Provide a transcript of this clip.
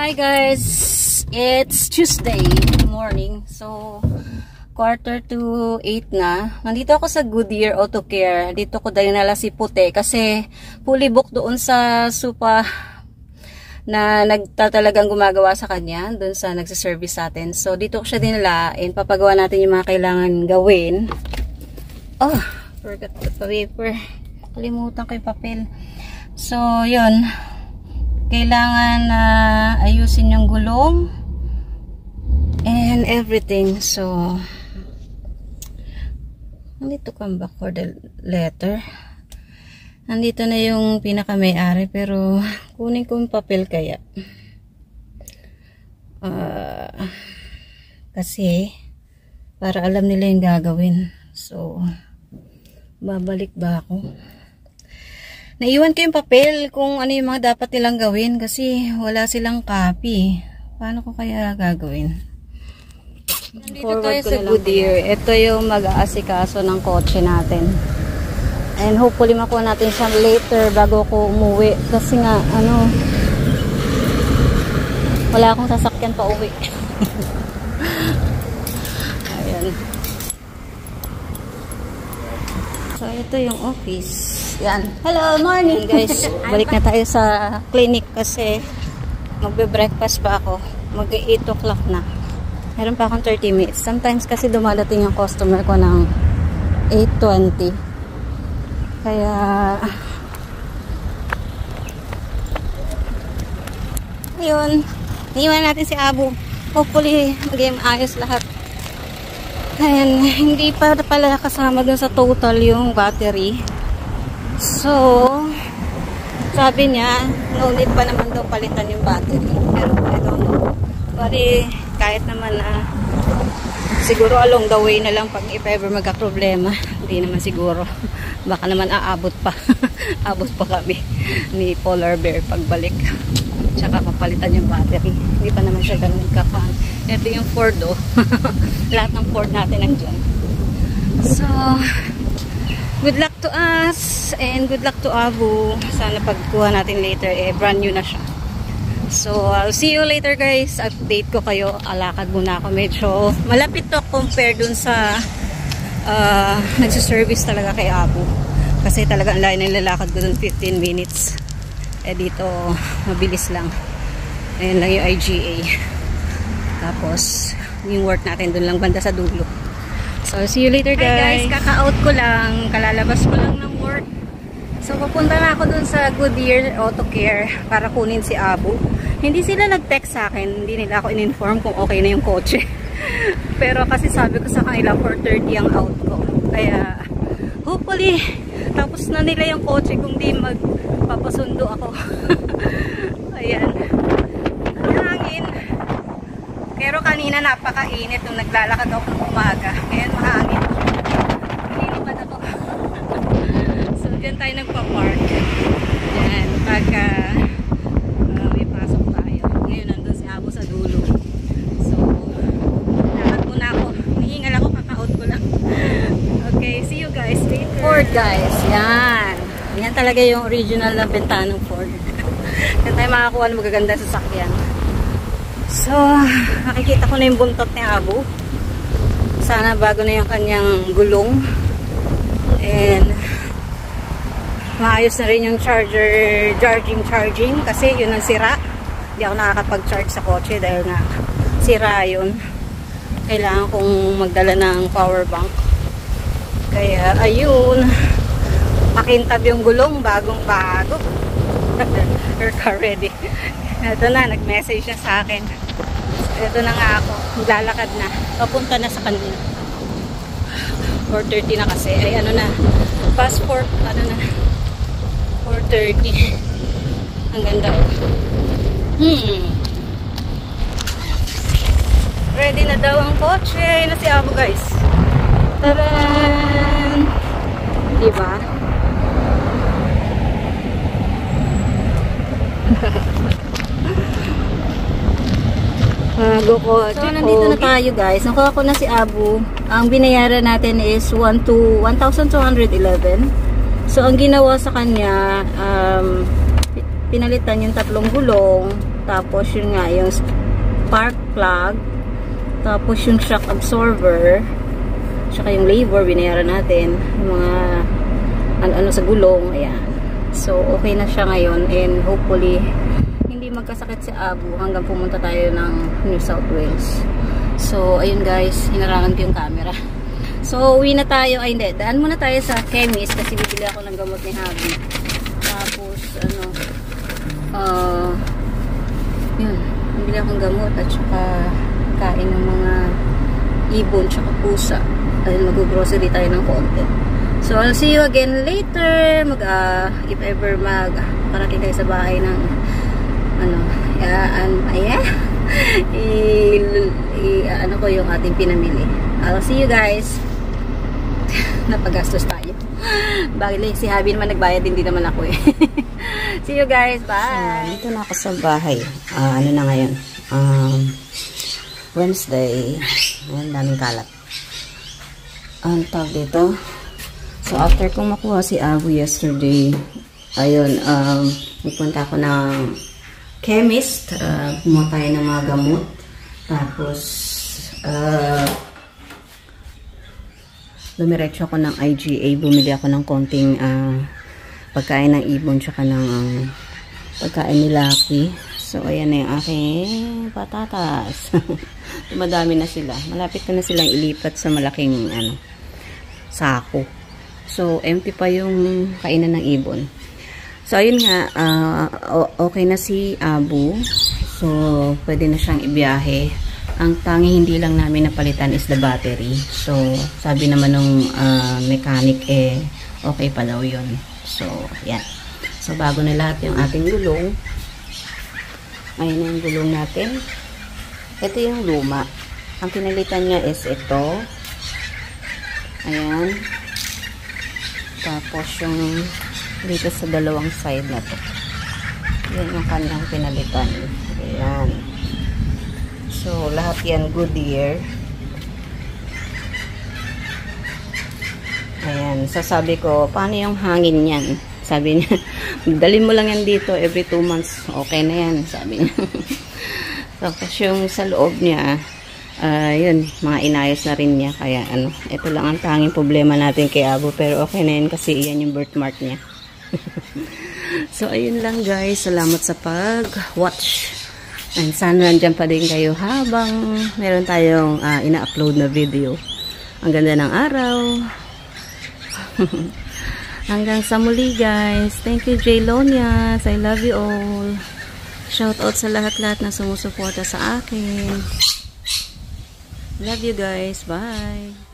Hi guys, it's Tuesday morning, so 7:45 na. Nandito ako sa Goodyear Auto Care. Dito ko dinala si Puti kasi fully booked doon sa Supa na nagtatalagang gumagawa sa kanya, doon sa nagsiservice sa atin. So dito ko siya dinala and papagawa natin yung mga kailangan gawin. Oh, forgot the paper. Kalimutan ko yung papel. So yun, kailangan ayusin yung gulong and everything. So nandito come back for the letter. Nandito na yung pinaka-may-ari, pero kunin ko yung papel kaya kasi para alam nila yung gagawin. So babalik ba ako? Naiwan ko yung papel kung ano yung mga dapat nilang gawin kasi wala silang copy. Paano ko kaya gagawin? Nandito tayo sa Goodyear. Ito yung mag-aasikaso ng kotse natin. And hopefully makuha natin siya later bago ko umuwi. Kasi nga, wala akong sasakyan pa uwi. Ayan. So, ito yung office. Yan. Hello, morning guys. Balik na tayo sa clinic kasi magbe-breakfast pa ako. Mag-8 o'clock na. Meron pa akong 30 minutes. Sometimes kasi dumadating yung customer ko ng 8:20. Kaya ayun. Iwan natin si Abu. Hopefully maging ayos lahat. Ayan. Hindi pa pala kasama dun sa total yung battery. So, sabi niya, no need pa naman daw palitan yung battery. Pero, I don't know. Bali, kahit naman siguro along the way na lang pag if ever magka-problema. Hindi naman siguro. Baka naman aabot pa. Abot pa kami ni Polar Bear pagbalik. Tsaka papalitan yung battery. Hindi pa naman siya ganun kapan. Ito yung Ford, oh. Lahat ng Ford natin nandiyan. So, good luck to us and good luck to Abu. Sana pagkuha natin later, brand new na siya. So, I'll see you later guys. Update ko kayo. Alakad muna ako. Medyo malapit to compare dun sa nagsiservice talaga kay Abu. Kasi talaga ang layo ng lalakad ko dun 15 minutes. Dito, mabilis lang. Ayan lang yung IGA. Tapos, yung work natin dun lang banda sa dulo. So, see you later guys. Hi guys, kaka-out ko lang. Kalalabas ko lang ng work. So, pupunta na ako dun sa Goodyear Auto Care para kunin si Abu. Hindi sila nag-text sa akin. Hindi nila ako in-inform kung okay na yung kotse. Pero kasi sabi ko sa kanila 4:30 ang out ko. Kaya, hopefully, tapos na nila yung kotse kung di magpapasundo ako. Ayan. Mahangin. Pero kanina napakainit nung naglalakad ako ng umaga. Ngayon mahangin. Nililipad ako. So, dyan tayo nagpa-park. Yan. Pagka may pasok tayo. Ngayon nandun si Abu sa dulo. So, lakad muna ako. Hihingal ako, kaka-out ko lang. Okay, see you guys later. Ford guys. Yan. Yan talaga yung original na benta ng Ford. Yan tayo makakuha ng magaganda sa sakyan. So, nakikita ko na yung buntot ni Abu. Sana bago na yung kanyang gulong. And maayos na rin yung charging kasi yun ang sira. Hindi ako nakakapag-charge sa kotse dahil nga sira yun. Kailangan kong magdala ng power bank. Kaya ayun, makintab yung gulong, bagong-bago. Her car ready. Ito na, nag-message siya sa akin. Ito na nga ako. Maglalakad na. Papunta na sa kanila. 4:30 na kasi. Ay ano na. Passport. Ano na. 4:30. Ang ganda. Ready na daw ang kotse. Na si Abu guys. Taran! Diba? So, nandito na tayo guys. Nakuha ko na si Abu. Ang binayaran natin is 1,211. So, ang ginawa sa kanya, pinalitan yung 3 gulong, Tapos yun nga, yung spark plug. Tapos yung shock absorber. Tsaka yung labor, binayaran natin. Yung mga ano sa gulong. Ayan. So, okay na siya ngayon. And hopefully, hindi magkasakit si Abu hanggang pumunta tayo ng New South Wales. So, ayun guys. Hinarangan ko yung camera. So, uwi na tayo. Ay, hindi. Daan muna tayo sa chemist kasi bibili ako ng gamot ni Habi. Tapos, yun. Bibili akong gamot at saka kain ng mga ibon tsaka pusa. Dahil mag-grocery tayo ng konti. So, I'll see you again later. If ever parating kayo sa bahay ng ano ko yung ating pinamili. I'll see you guys. Napagastos tayo. Bagay, si Habi naman nagbayad, hindi naman ako eh. See you guys. Bye. So, dito na ako sa bahay. Ano na ngayon? Wednesday. Ayan, daming kalat. Ang tawag dito. So, after kong makuha si Abu yesterday, ayun, nagpunta ako ng chemist. Kumuha tayo ng mga gamot. Tapos, lumiretso ako ng IGA. Bumili ako ng konting pagkain ng ibon tsaka ng pagkain ni Lucky. So, ayan na yung aking patatas. Madami na sila. Malapit na silang ilipat sa malaking sako. So, empty pa yung kainan ng ibon. So, ayun nga, okay na si Abu. So, pwede na siyang ibiyahe. Ang tangi hindi lang namin napalitan is the battery. So, sabi naman nung mechanic, okay pa daw yun. So, yan. So, bago na lahat yung ating gulong. Ayun na yung gulong natin. Ito yung luma. Ang pinalitan niya is ito. Ayan. Tapos yung dito sa dalawang side na to. Yan yung kanyang pinalitan. Ayan. So, lahat yan Goodyear. Ayan. Sasabi ko, paano yung hangin yan? Sabi niya, dalhin mo lang yan dito every 2 months. Okay na yan, sabi niya. Tapos yung sa loob niya, yun, mga inayos na rin niya. Kaya ito lang ang tanging problema natin kay Abu. Pero okay na yun kasi yan yung birthmark niya. So, ayun lang guys. Salamat sa pag-watch. And sana nandyan pa din kayo habang meron tayong ina-upload na video. Ang ganda ng araw. Hanggang sa muli guys. Thank you Jaylonias. I love you all. Shout out sa lahat-lahat na sumusuporta sa akin. Love you guys. Bye.